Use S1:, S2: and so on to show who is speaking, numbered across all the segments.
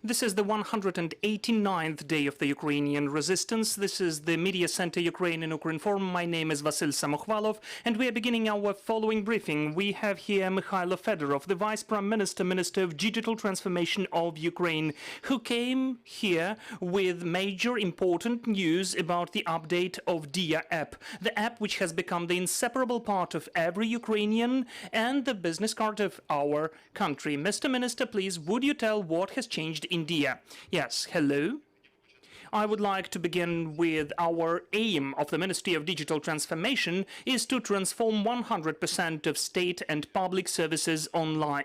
S1: This is the 189th day of the Ukrainian resistance. This is the Media Center Ukraine in Ukrinform. My name is Vasyl Samokhvalov, and we are beginning our following briefing. We have here Mykhailo Fedorov, the Vice Prime Minister, Minister of Digital Transformation of Ukraine, who came here with major important news about the update of Diia app, the app which has become the inseparable part of every Ukrainian and the business card of our country. Mr. Minister, please, would you tell what has changed in Diia? Yes, hello. I would like to begin with our aim of the Ministry of Digital Transformation is to transform 100% of state and public services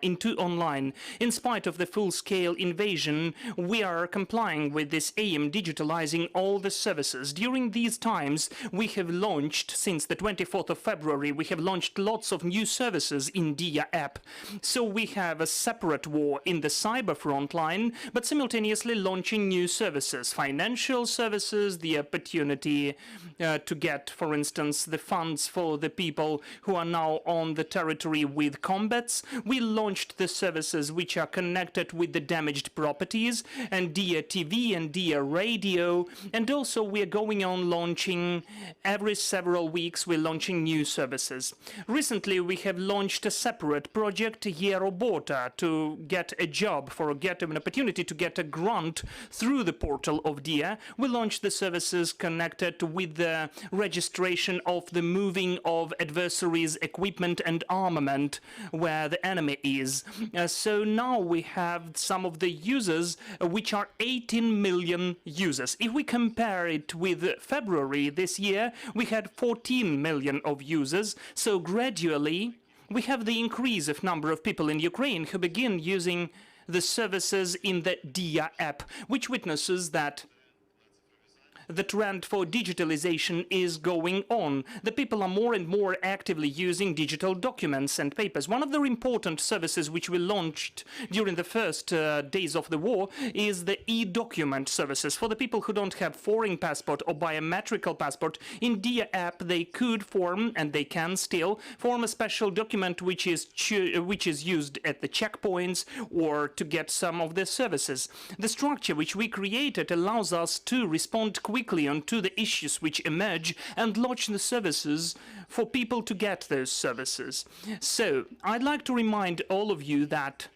S1: into online. In spite of the full-scale invasion, we are complying with this aim, digitalizing all the services. During these times, we have launched, since the 24th of February, we have launched lots of new services in Diia app. So we have a separate war in the cyber front line, but simultaneously launching new services, financial services, the opportunity to get, for instance, the funds for the people who are now on the territory with combats. We launched the services which are connected with the damaged properties, and Diia TV and Diia Radio, and also we are going on launching every several weeks. We're launching new services. Recently, we have launched a separate project, Robota, to get a job, get an opportunity to get a grant through the portal of Diia. We launched the services connected with the registration of the moving of adversaries' equipment and armament where the enemy is. So now we have some of the users, which are 18 million users. If we compare it with February this year, we had 14 million of users. So gradually, we have the increase of number of people in Ukraine who begin using the services in the Diia app, which witnesses that the trend for digitalization is going on. The people are more and more actively using digital documents and papers. One of the important services which we launched during the first days of the war is the e-document services. For the people who don't have foreign passport or biometrical passport, in Diia app they could form, and they can still, form a special document which is used at the checkpoints or to get some of the services. The structure which we created allows us to respond quickly onto the issues which emerge and launch the services for people to get those services. So, I'd like to remind all of you that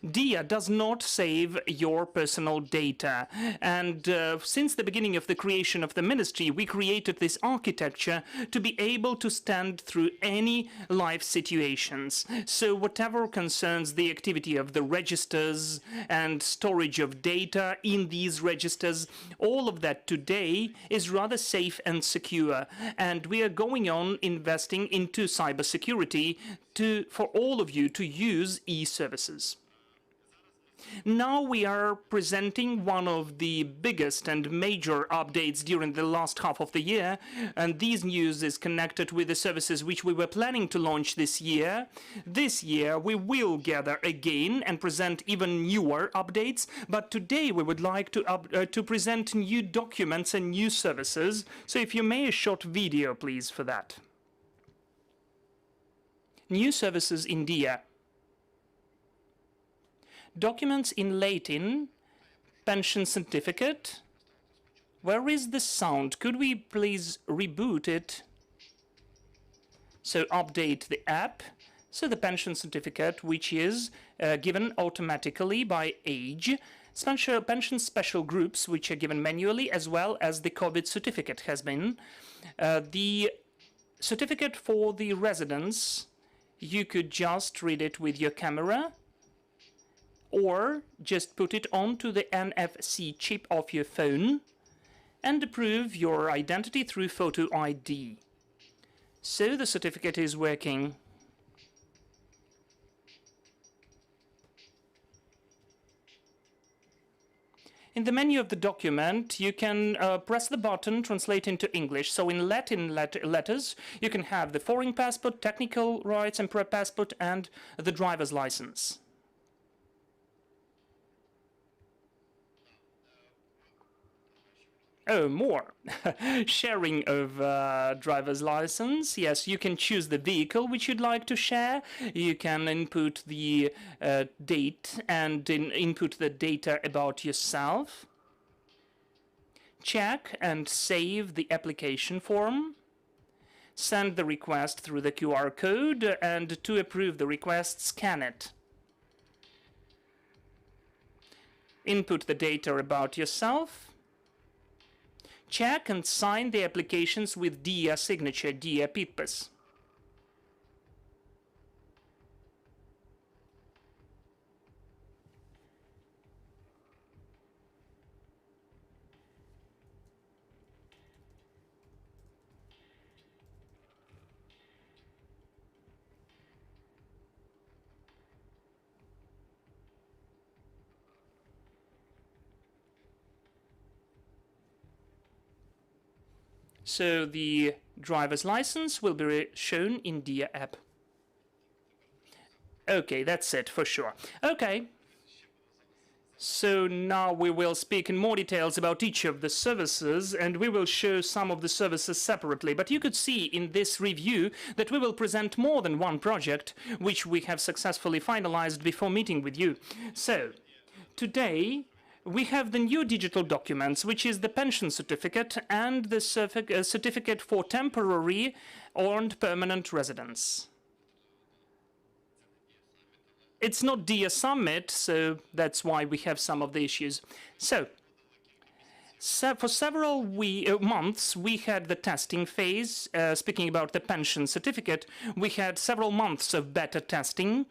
S1: Diia does not save your personal data, and since the beginning of the creation of the ministry, we created this architecture to be able to stand through any life situations. So whatever concerns the activity of the registers and storage of data in these registers, all of that today is rather safe and secure, and we are going on investing into cybersecurity for all of you to use e-services. Now we are presenting one of the biggest and major updates during the last half of the year, and this news is connected with the services which we were planning to launch this year. This year we will gather again and present even newer updates, but today we would like to present new documents and new services. So if you may, a short video please for that. New services in Diia. Documents in Latin, pension certificate. Where is the sound? Could we please reboot it? So update the app. So the pension certificate, which is given automatically by age. Pension special groups, which are given manually, as well as the COVID certificate has been. The certificate for the residence, you could just read it with your camera, or just put it onto the NFC chip of your phone and prove your identity through photo ID. So the certificate is working. In the menu of the document, you can press the button, translate into English. So in Latin letters, you can have the foreign passport, technical rights and passport, and the driver's license. Oh, more. Sharing of driver's license. Yes, you can choose the vehicle which you'd like to share. You can input the date and input the data about yourself. Check and save the application form. Send the request through the QR code, and to approve the request, scan it. Input the data about yourself. Check and sign the applications with Diia signature, Diia підпис. So the driver's license will be shown in Diia app. Okay, that's it for sure. Okay. So now we will speak in more details about each of the services, and we will show some of the services separately. But you could see in this review that we will present more than one project, which we have successfully finalized before meeting with you. So today, we have the new digital documents, which is the pension certificate and the certificate for temporary and permanent residence. It's not Diia Summit, so that's why we have some of the issues. So for several months, we had the testing phase. Speaking about the pension certificate, we had several months of beta testing.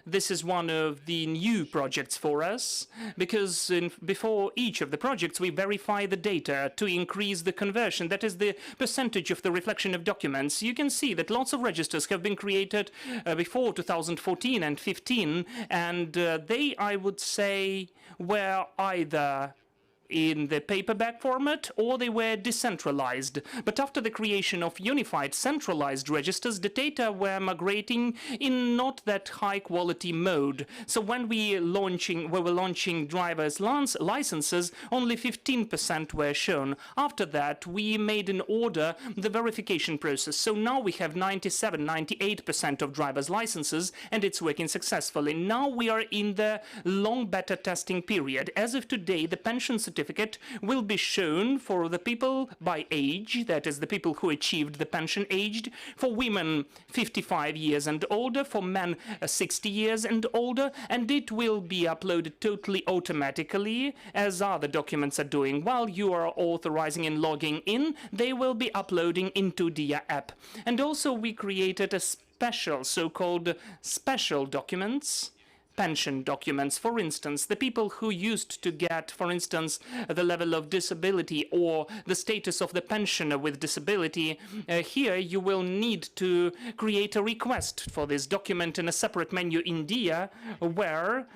S1: This is one of the new projects for us, because before each of the projects, we verify the data to increase the conversion. That is the percentage of the reflection of documents. You can see that lots of registers have been created before 2014 and 15, and they, I would say, were either in the paperback format, or they were decentralized. But after the creation of unified centralized registers, the data were migrating in not that high quality mode. So when we were launching driver's licenses, only 15% were shown. After that, we made in order the verification process. So now we have 98% of driver's licenses, and it's working successfully. Now we are in the long beta testing period. As of today, the pension certificate will be shown for the people by age, that is the people who achieved the pension age, for women 55 years and older, for men 60 years and older, and it will be uploaded totally automatically, as other documents are doing. While you are authorizing and logging in, they will be uploading into Diia app. And also we created a special, so-called special documents, pension documents. For instance, the people who used to get, for instance, the level of disability or the status of the pensioner with disability, here you will need to create a request for this document in a separate menu in Diia, where,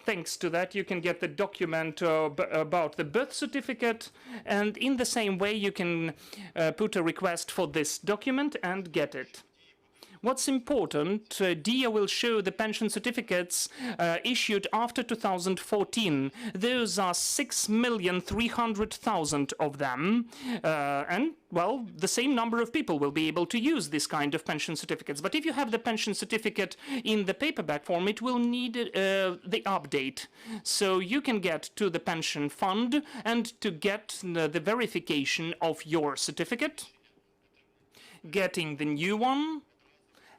S1: thanks to that, you can get the document about the birth certificate, and in the same way you can put a request for this document and get it. What's important, Diia will show the pension certificates issued after 2014. Those are 6,300,000 of them, and, well, the same number of people will be able to use this kind of pension certificates. But if you have the pension certificate in the paperback form, it will need the update. So you can get to the pension fund and to get the verification of your certificate, getting the new one,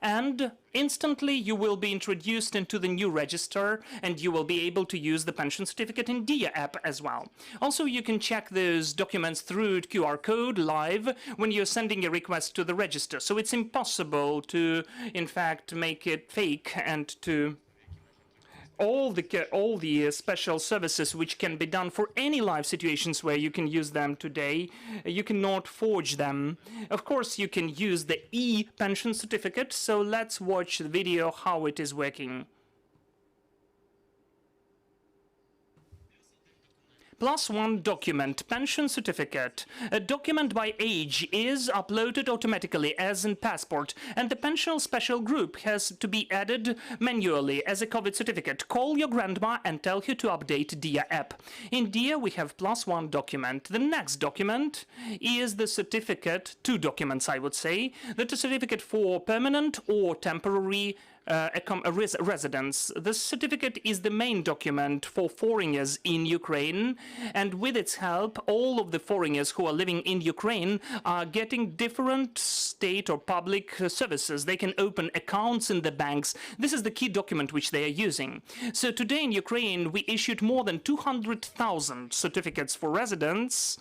S1: and instantly you will be introduced into the new register, and you will be able to use the pension certificate in Diia app as well. Also, you can check those documents through QR code live when you're sending a request to the register. So it's impossible to, in fact, make it fake, and to all the special services which can be done for any live situations where you can use them today, you cannot forge them. Of course, you can use the e-pension certificate, so let's watch the video how it is working. Plus one document, pension certificate. A document by age is uploaded automatically as in passport, and the pension special group has to be added manually as a COVID certificate. Call your grandma and tell her to update Diia app. In Diia we have plus one document. The next document is the certificate, two documents I would say, the certificate for permanent or temporary residence. This certificate is the main document for foreigners in Ukraine, and with its help, all of the foreigners who are living in Ukraine are getting different state or public services. They can open accounts in the banks. This is the key document which they are using. So today in Ukraine, we issued more than 200,000 certificates for residence.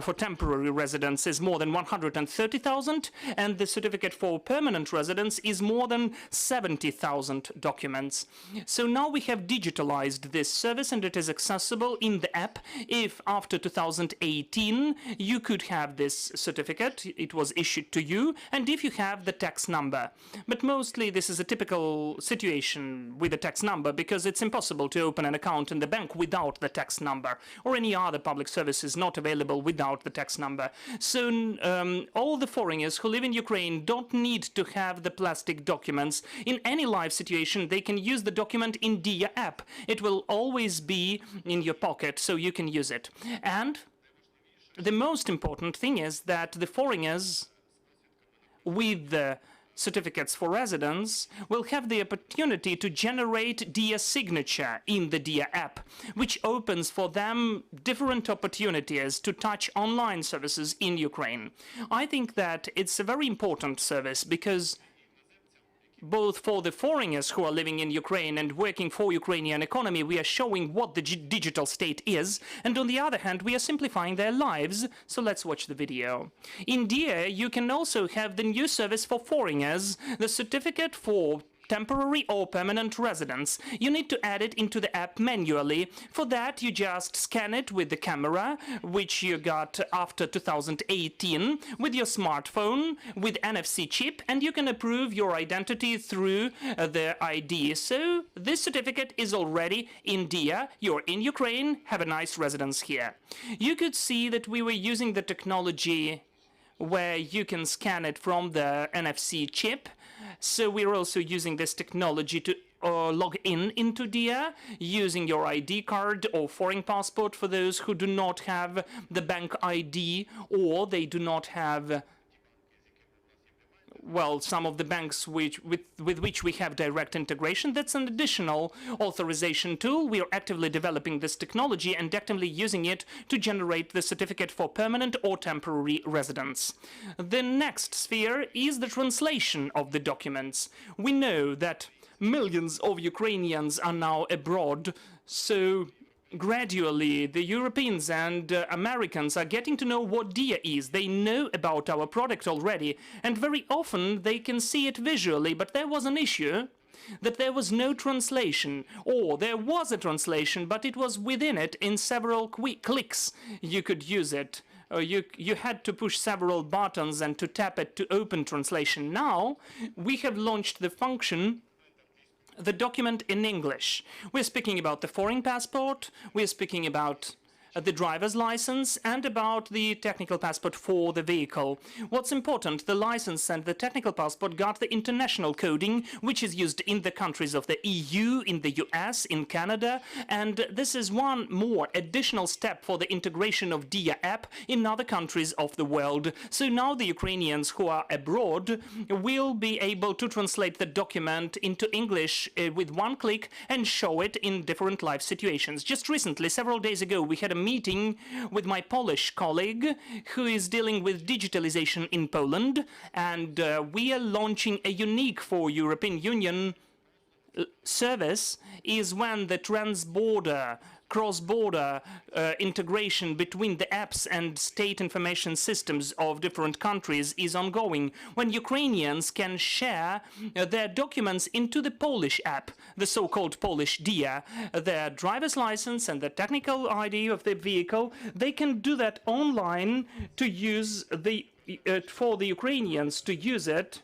S1: For temporary residence is more than 130,000, and the certificate for permanent residence is more than 70,000 documents. So now we have digitalized this service and it is accessible in the app. If after 2018 you could have this certificate, it was issued to you, and if you have the tax number. But mostly this is a typical situation with the tax number, because it's impossible to open an account in the bank without the tax number, or any other public service is not available without the tax number. So all the foreigners who live in Ukraine don't need to have the plastic documents. In any live situation, they can use the document in Diia app. It will always be in your pocket, so you can use it. And the most important thing is that the foreigners with the certificates for residence will have the opportunity to generate Diia signature in the Diia app, which opens for them different opportunities to touch online services in Ukraine. I think that it's a very important service, because both for the foreigners who are living in Ukraine and working for Ukrainian economy, we are showing what the digital state is, and on the other hand, we are simplifying their lives. So let's watch the video. In Diia, you can also have the new service for foreigners, the certificate for temporary or permanent residence. You need to add it into the app manually. For that, you just scan it with the camera, which you got after 2018, with your smartphone, with NFC chip, and you can approve your identity through the ID. So this certificate is already in Diia. You're in Ukraine, have a nice residence here. You could see that we were using the technology where you can scan it from the NFC chip. So we're also using this technology to log in into Diia using your ID card or foreign passport for those who do not have the bank ID, or they do not have, well, some of the banks with which we have direct integration. That's an additional authorization tool. We are actively developing this technology and actively using it to generate the certificate for permanent or temporary residence. The next sphere is the translation of the documents. We know that millions of Ukrainians are now abroad, so gradually, the Europeans and Americans are getting to know what Diia is. They know about our product already, and very often they can see it visually, but there was an issue that there was no translation, or there was a translation, but it was within it in several quick clicks. You could use it. You had to push several buttons and to tap it to open translation. Now, we have launched the function, the document in English. We're speaking about the foreign passport, we're speaking about the driver's license, and about the technical passport for the vehicle. What's important, the license and the technical passport got the international coding, which is used in the countries of the EU, in the US, in Canada, and this is one more additional step for the integration of Diia app in other countries of the world. So now the Ukrainians who are abroad will be able to translate the document into English with one click and show it in different life situations. Just recently, several days ago, we had a meeting with my Polish colleague who is dealing with digitalization in Poland, and we are launching a unique for European Union service is when the transborder, cross-border integration between the apps and state information systems of different countries is ongoing, when Ukrainians can share their documents into the Polish app, the so-called Polish Diia, their driver's license and the technical ID of the vehicle. They can do that online to use the for the Ukrainians to use it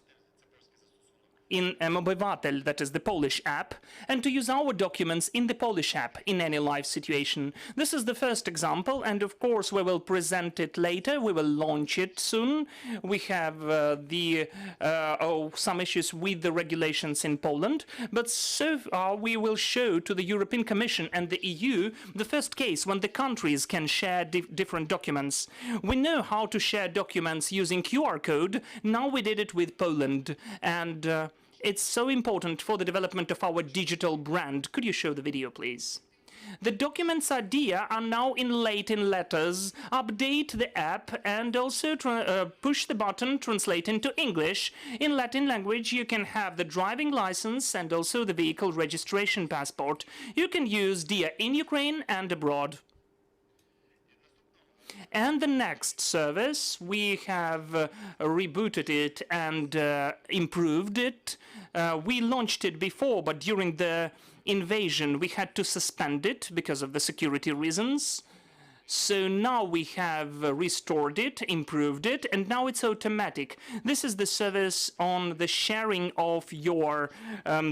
S1: in Mobyvatel, that is the Polish app, and to use our documents in the Polish app in any live situation. This is the first example, and of course we will present it later. We will launch it soon. We have some issues with the regulations in Poland, but so far we will show to the European Commission and the EU the first case when the countries can share different documents. We know how to share documents using QR code. Now we did it with Poland, and it's so important for the development of our digital brand. Could you show the video, please? The documents are Diia are now in Latin letters. Update the app and also push the button translate into English. In Latin language you can have the driving license and also the vehicle registration passport. You can use Diia in Ukraine and abroad. And the next service, we have rebooted it and improved it. We launched it before, but during the invasion we had to suspend it because of the security reasons. So now we have restored it, improved it, and now it's automatic. This is the service on the sharing of your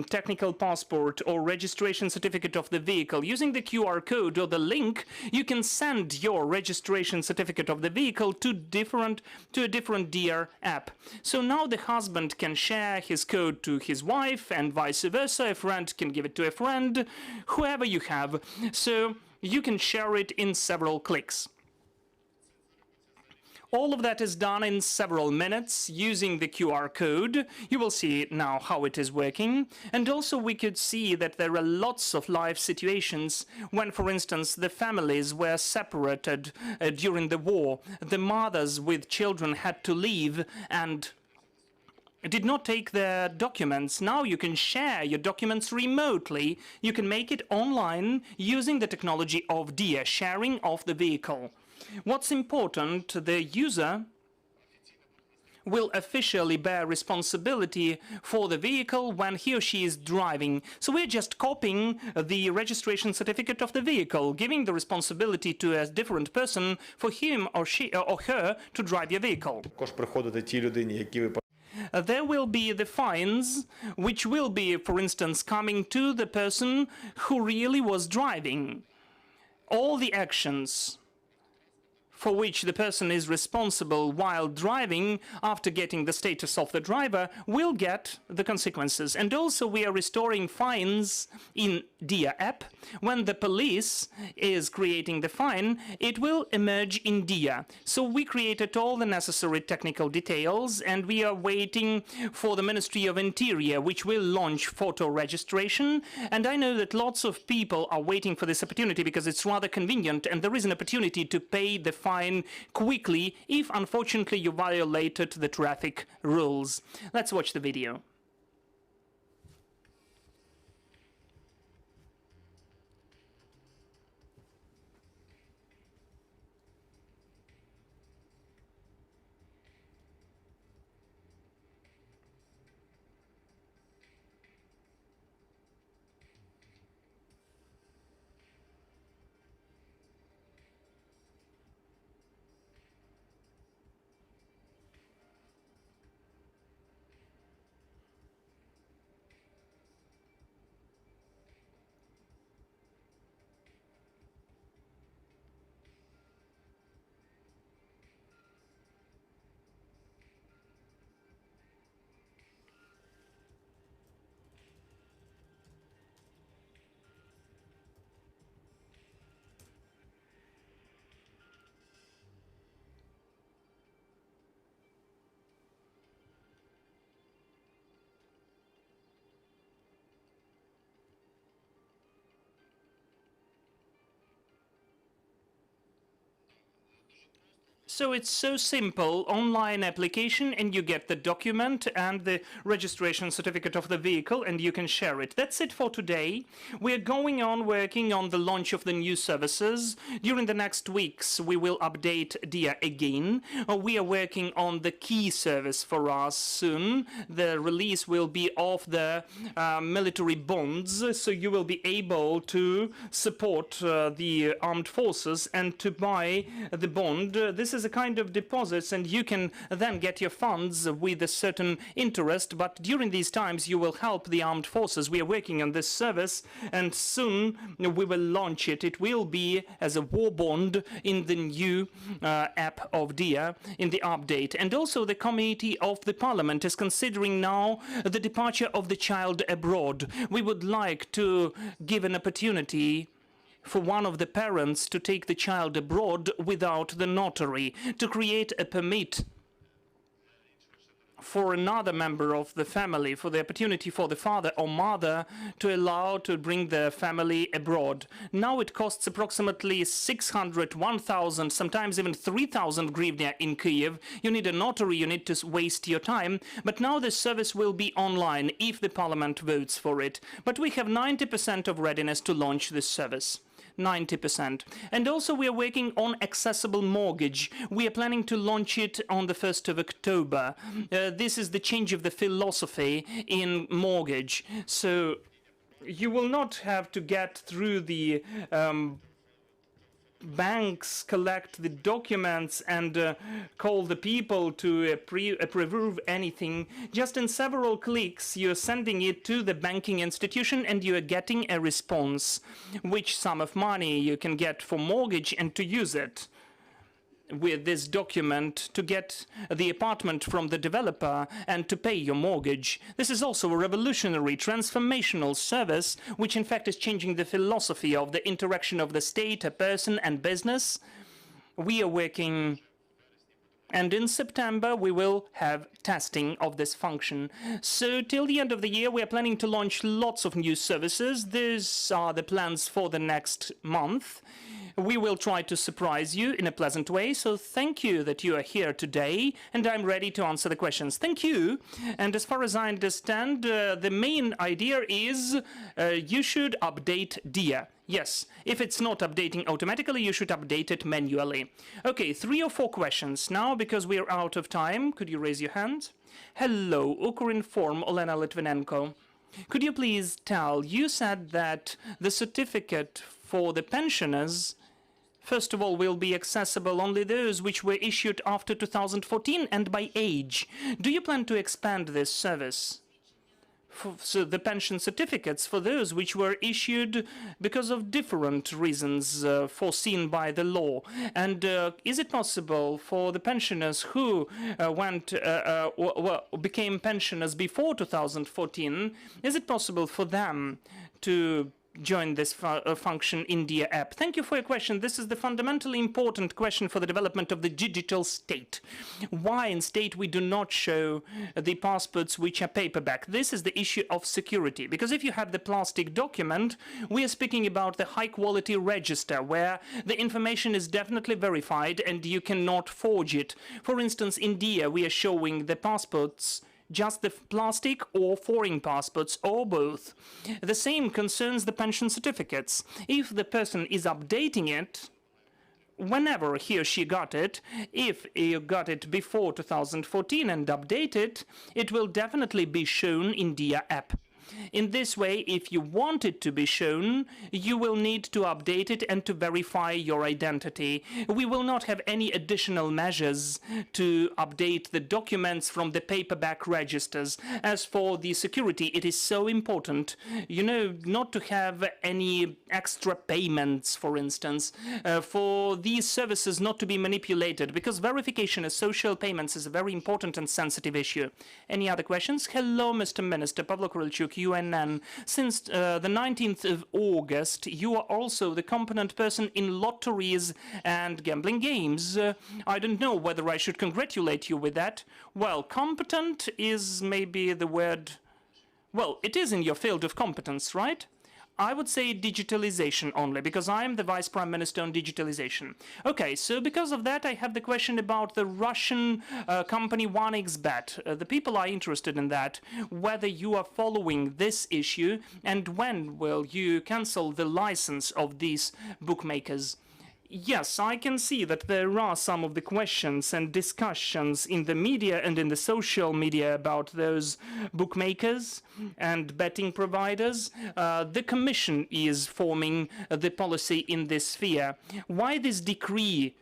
S1: technical passport or registration certificate of the vehicle. Using the QR code or the link, you can send your registration certificate of the vehicle to a different Diia app. So now the husband can share his code to his wife and vice versa. A friend can give it to a friend, whoever you have. So you can share it in several clicks. All of that is done in several minutes using the QR code. You will see now how it is working. And also we could see that there are lots of live situations when, for instance, the families were separated during the war. The mothers with children had to leave and did not take their documents. Now you can share your documents remotely. You can make it online using the technology of Diia, sharing of the vehicle. What's important, the user will officially bear responsibility for the vehicle when he or she is driving. So we're just copying the registration certificate of the vehicle, giving the responsibility to a different person for him or she or her to drive your vehicle. There will be the fines, which will be, for instance, coming to the person who really was driving. All the actions for which the person is responsible while driving after getting the status of the driver will get the consequences. And also we are restoring fines in Diia app. When the police is creating the fine, it will emerge in Diia. So we created all the necessary technical details and we are waiting for the Ministry of Interior, which will launch photo registration. And I know that lots of people are waiting for this opportunity because it's rather convenient and there is an opportunity to pay the fine quickly if unfortunately you violated the traffic rules. Let's watch the video. So it's so simple, online application, and you get the document and the registration certificate of the vehicle, and you can share it. That's it for today. We're going on working on the launch of the new services. During the next weeks, we will update Diia again. We are working on the key service for us soon. The release will be of the military bonds, so you will be able to support the armed forces and to buy the bond. This is is a kind of deposits, and you can then get your funds with a certain interest, but during these times you will help the armed forces. We are working on this service, and soon we will launch it. It will be as a war bond in the new app of Diia, in the update. And also the Committee of the Parliament is considering now the departure of the child abroad. We would like to give an opportunity for one of the parents to take the child abroad without the notary, to create a permit for another member of the family, for the opportunity for the father or mother to allow to bring their family abroad. Now it costs approximately 600, 1,000, sometimes even 3,000 hryvnia in Kyiv. You need a notary, you need to waste your time, but now this service will be online if the parliament votes for it. But we have 90% of readiness to launch this service. 90%. And also we are working on accessible mortgage. We are planning to launch it on the 1st of October. This is the change of the philosophy in mortgage. So you will not have to get through the banks, collect the documents and call the people to approve anything. Just in several clicks you're sending it to the banking institution and you're getting a response, which sum of money you can get for mortgage, and to use it with this document to get the apartment from the developer and to pay your mortgage. This is also a revolutionary, transformational service, which in fact is changing the philosophy of the interaction of the state, a person and business. We are working, and in September we will have testing of this function. So till the end of the year we are planning to launch lots of new services. These are the plans for the next month. We will try to surprise you in a pleasant way, so thank you that you are here today, and I'm ready to answer the questions. Thank you. And as far as I understand, the main idea is you should update Diia. Yes, if it's not updating automatically, you should update it manually. Okay, 3 or 4 questions. Now, because we are out of time, could you raise your hand? Hello, Ukrinform, Olena Litvinenko. Could you please tell, you said that the certificate for the pensioners, first of all, will be accessible only those which were issued after 2014 and by age. Do you plan to expand this service? So the pension certificates for those which were issued because of different reasons foreseen by the law. And is it possible for the pensioners who became pensioners before 2014, is it possible for them to join this function in Diia app? Thank you for your question. This is the fundamentally important question for the development of the digital state. Why in state we do not show the passports which are paperback? This is the issue of security. Because if you have the plastic document, we are speaking about the high quality register where the information is definitely verified and you cannot forge it. For instance, in Diia we are showing the passports, just the plastic or foreign passports or both. The same concerns the pension certificates. If the person is updating it, whenever he or she got it, if you got it before 2014 and update it, it will definitely be shown in Diia app. In this way, if you want it to be shown, you will need to update it and to verify your identity. We will not have any additional measures to update the documents from the paperback registers. As for the security, it is so important, you know, not to have any extra payments, for instance, for these services not to be manipulated, because verification of social payments is a very important and sensitive issue. Any other questions? Hello, Mr. Minister. Pavlo Kurylchuk, UNN. Since the 19th of August, you are also the competent person in lotteries and gambling games. I don't know whether I should congratulate you with that. Well, competent is maybe the word. Well, it is in your field of competence, right? I would say digitalization only, because I am the Vice Prime Minister on digitalization. Okay, so because of that, I have the question about the Russian company 1xBet. The people are interested in that, whether you are following this issue, and when will you cancel the license of these bookmakers? Yes, I can see that there are some of the questions and discussions in the media and in the social media about those bookmakers and betting providers. The Commission is forming the policy in this sphere. Why this decree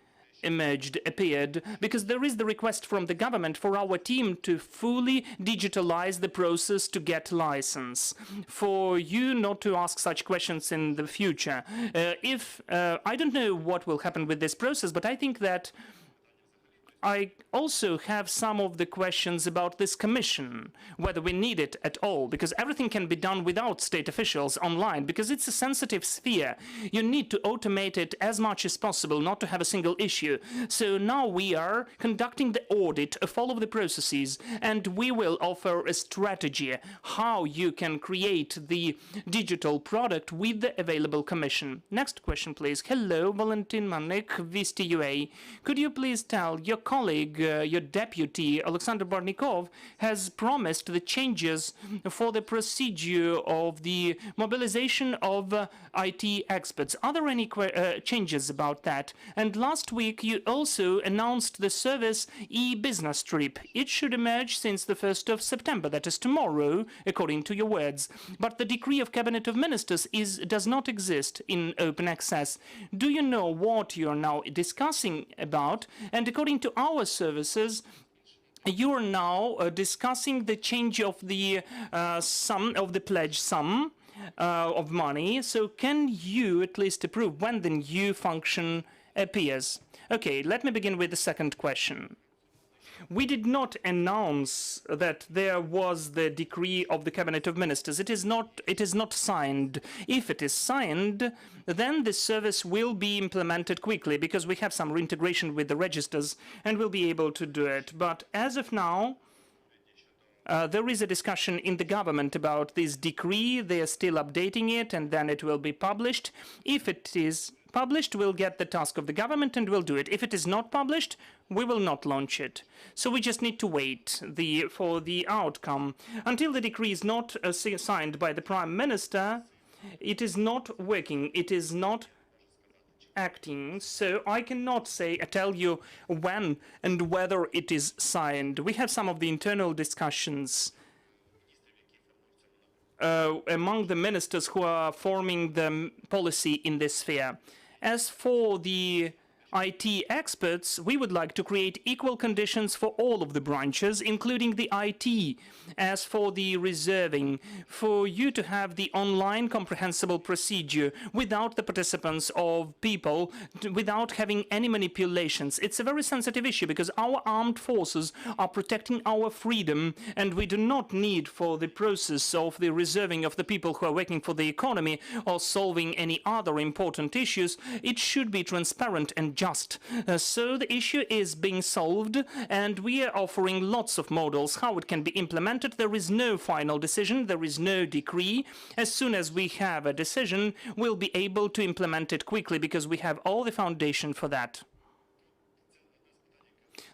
S1: appeared, because there is the request from the government for our team to fully digitalize the process to get license, for you not to ask such questions in the future. I don't know what will happen with this process, but I think that I also have some of the questions about this commission, whether we need it at all, because everything can be done without state officials online, because it's a sensitive sphere. You need to automate it as much as possible, not to have a single issue. So now we are conducting the audit of all of the processes, and we will offer a strategy how you can create the digital product with the available commission. Next question, please. Hello, Valentin Manik, Visti UA. Could you please tell your colleague, your deputy, Alexander Barnikov, has promised the changes for the procedure of the mobilization of IT experts. Are there any changes about that? And last week, you also announced the service e-business trip. It should emerge since the 1st of September, that is tomorrow, according to your words. But the decree of Cabinet of Ministers does not exist in open access. Do you know what you are now discussing about? And according to our services, you are now discussing the change of the sum of the pledge sum of money. So can you at least approve when the new function appears? Okay, let me begin with the second question. We did not announce that there was the decree of the Cabinet of Ministers. It is not signed. If it is signed, then the service will be implemented quickly, because we have some reintegration with the registers and we'll be able to do it. But as of now, there is a discussion in the government about this decree. They are still updating it, and then it will be published. If it is published, we'll get the task of the government and we'll do it. If it is not published, we will not launch it. So we just need to wait for the outcome. Until the decree is not signed by the Prime Minister, it is not working. It is not acting. So I cannot tell you when and whether it is signed. We have some of the internal discussions among the ministers who are forming the policy in this sphere. As for the IT experts, we would like to create equal conditions for all of the branches, including the IT. As for the reserving, for you to have the online comprehensible procedure without the participants of people, without having any manipulations. It's a very sensitive issue, because our armed forces are protecting our freedom, and we do not need for the process of the reserving of the people who are working for the economy or solving any other important issues. It should be transparent and just. So the issue is being solved, and we are offering lots of models how it can be implemented. There is no final decision, there is no decree. As soon as we have a decision, we'll be able to implement it quickly, because we have all the foundation for that.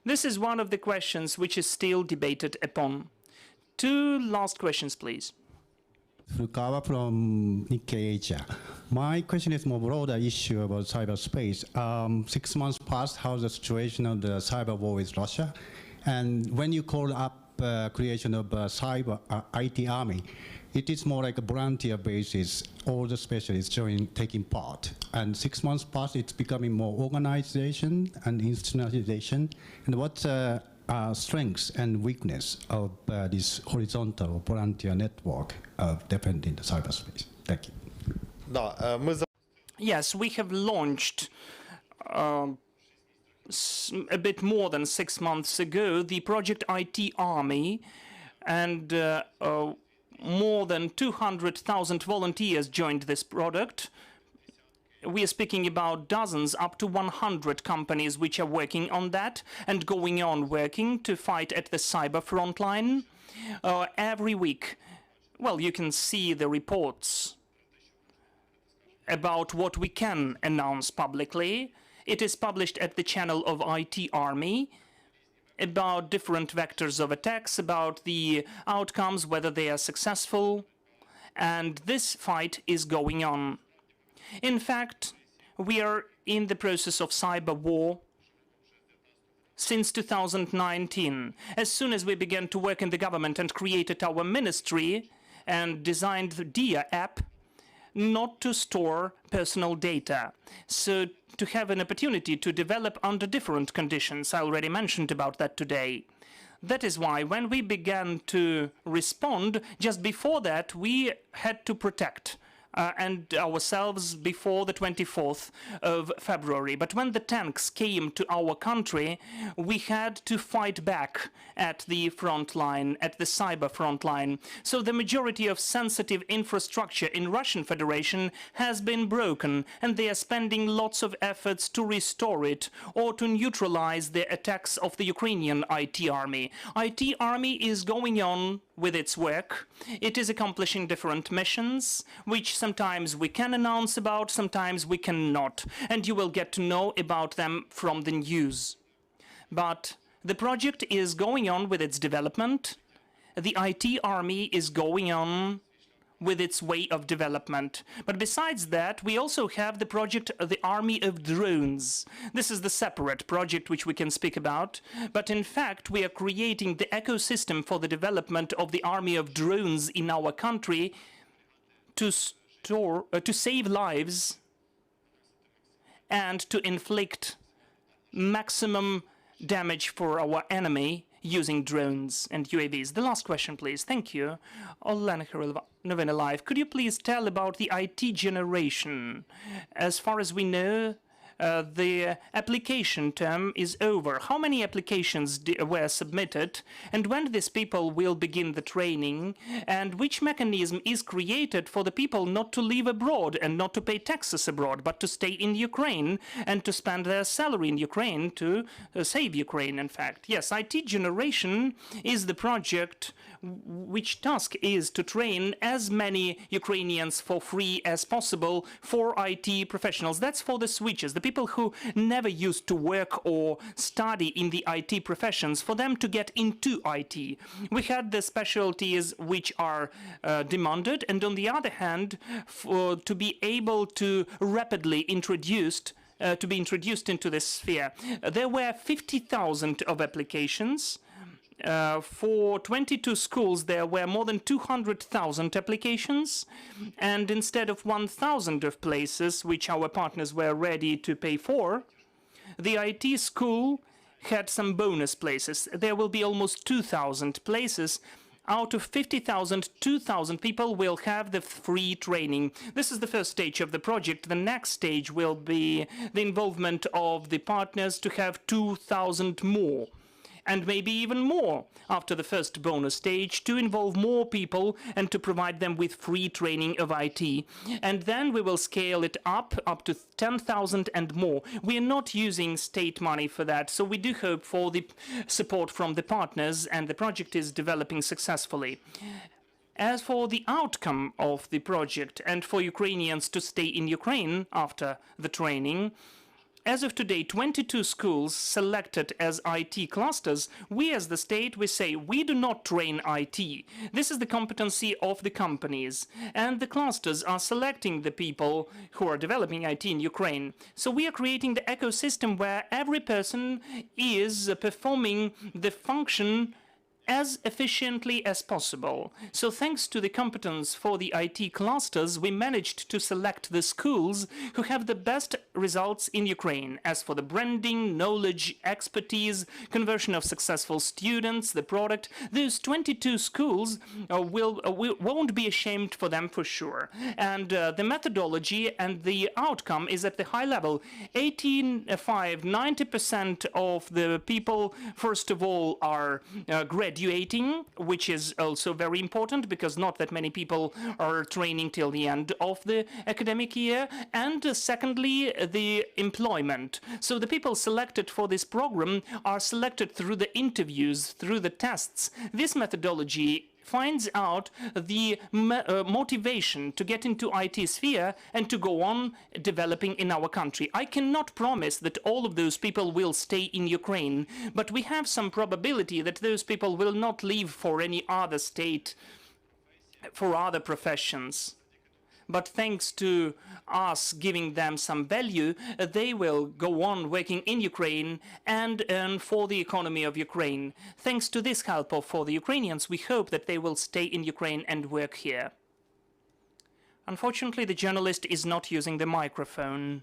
S1: This is one of the questions which is still debated upon. Two last questions, please.
S2: Furukawa from Nikkei Asia. My question is more broader issue about cyberspace. 6 months past, how's the situation of the cyber war with Russia? And when you call up creation of a cyber IT army, it is more like a volunteer basis, all the specialists taking part. And 6 months past, it's becoming more organization and institutionalization. And what's strengths and weakness of this horizontal volunteer network of defending the cyberspace? Thank you.
S1: Yes, we have launched a bit more than 6 months ago the Project IT Army, and more than 200,000 volunteers joined this product. We are speaking about dozens, up to 100 companies which are working on that and going on working to fight at the cyber front line. Every week, well, you can see the reports about what we can announce publicly. It is published at the channel of IT Army about different vectors of attacks, about the outcomes, whether they are successful, and this fight is going on. In fact, we are in the process of cyber war since 2019. As soon as we began to work in the government and created our ministry and designed the Diia app, not to store personal data. So to have an opportunity to develop under different conditions. I already mentioned about that today. That is why when we began to respond, just before that, we had to protect and ourselves before the 24th of February. But when the tanks came to our country, we had to fight back at the front line, at the cyber front line. So the majority of sensitive infrastructure in Russian Federation has been broken, and they are spending lots of efforts to restore it or to neutralize the attacks of the Ukrainian IT army. IT army is going on with its work. It is accomplishing different missions, which sometimes we can announce about, sometimes we cannot. And you will get to know about them from the news. But the project is going on with its development. The IT army is going on with its way of development. But besides that, we also have the project the Army of Drones. This is the separate project which we can speak about, but in fact we are creating the ecosystem for the development of the Army of Drones in our country to save lives and to inflict maximum damage for our enemy using drones and UAVs. The last question, please. Thank you. Olena Kirilova, Novena Live. Could you please tell about the IT generation? As far as we know, the application term is over. How many applications were submitted, and when these people will begin the training, and which mechanism is created for the people not to leave abroad and not to pay taxes abroad, but to stay in Ukraine and to spend their salary in Ukraine to save Ukraine, in fact? Yes, IT generation is the project which task is to train as many Ukrainians for free as possible for IT professionals. That's for the switches, the people who never used to work or study in the IT professions, for them to get into IT. We had the specialties which are demanded, and on the other hand, to be able to rapidly to be introduced into this sphere. There were 50,000 of applications. For 22 schools, there were more than 200,000 applications, and instead of 1,000 of places which our partners were ready to pay for, the IT school had some bonus places. There will be almost 2,000 places. Out of 50,000, 2,000 people will have the free training. This is the first stage of the project. The next stage will be the involvement of the partners to have 2,000 more, and maybe even more after the first bonus stage, to involve more people and to provide them with free training of IT. And then we will scale it up to 10,000 and more. We are not using state money for that, so we do hope for the support from the partners, and the project is developing successfully. As for the outcome of the project and for Ukrainians to stay in Ukraine after the training, as of today, 22 schools selected as IT clusters. We as the state, we say we do not train IT. This is the competency of the companies. And the clusters are selecting the people who are developing IT in Ukraine. So we are creating the ecosystem where every person is performing the function as efficiently as possible. So thanks to the competence for the IT clusters, we managed to select the schools who have the best results in Ukraine. As for the branding, knowledge, expertise, conversion of successful students, the product, those 22 schools won't be ashamed for them for sure. And the methodology and the outcome is at the high level. 90% of the people, first of all, are graduating, which is also very important because not that many people are training till the end of the academic year. And secondly, the employment. So the people selected for this program are selected through the interviews, through the tests. This methodology finds out the motivation to get into IT sphere and to go on developing in our country. I cannot promise that all of those people will stay in Ukraine, but we have some probability that those people will not leave for any other state, for other professions. But thanks to us giving them some value, they will go on working in Ukraine and earn for the economy of Ukraine. Thanks to this help for the Ukrainians, we hope that they will stay in Ukraine and work here. Unfortunately, the journalist is not using the microphone.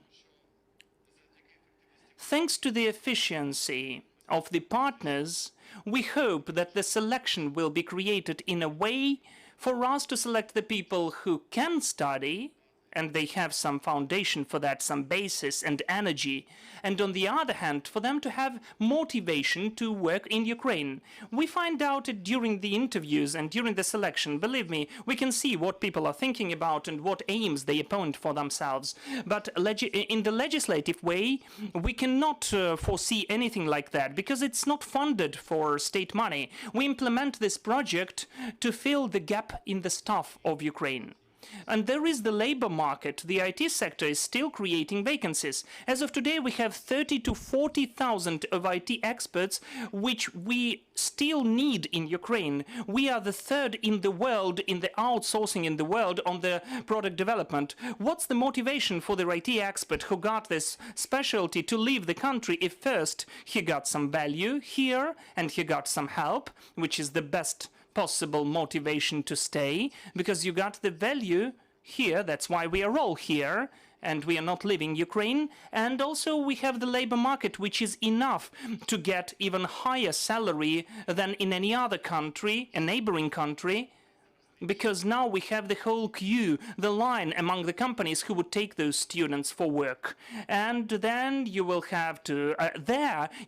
S1: Thanks to the efficiency of the partners, we hope that the selection will be created in a way for us to select the people who can study, and they have some foundation for that, some basis and energy, and on the other hand, for them to have motivation to work in Ukraine. We find out it during the interviews and during the selection. Believe me, we can see what people are thinking about and what aims they appoint for themselves. But in the legislative way, we cannot foresee anything like that, because it's not funded for state money. We implement this project to fill the gap in the staff of Ukraine. And there is the labor market. The IT sector is still creating vacancies. As of today, we have 30 to 40,000 of IT experts, which we still need in Ukraine. We are the third in the world in the outsourcing in the world on the product development. What's the motivation for the IT expert who got this specialty to leave the country if first he got some value here and he got some help, which is the best possible motivation to stay, because you got the value here, that's why we are all here, and we are not leaving Ukraine, and also we have the labor market, which is enough to get even higher salary than in any other country, a neighboring country, because now we have the whole queue, the line among the companies who would take those students for work. And then you will have to,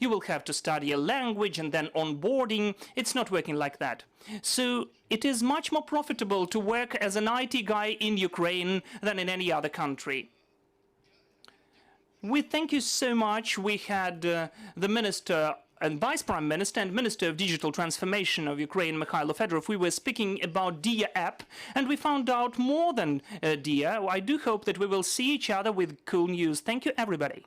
S1: you will have to study a language and then onboarding. It's not working like that. So it is much more profitable to work as an IT guy in Ukraine than in any other country. We thank you so much. We had the Minister and Vice Prime Minister and Minister of Digital Transformation of Ukraine, Mykhailo Fedorov. We were speaking about Diia app, and we found out more than Diia. I do hope that we will see each other with cool news. Thank you, everybody.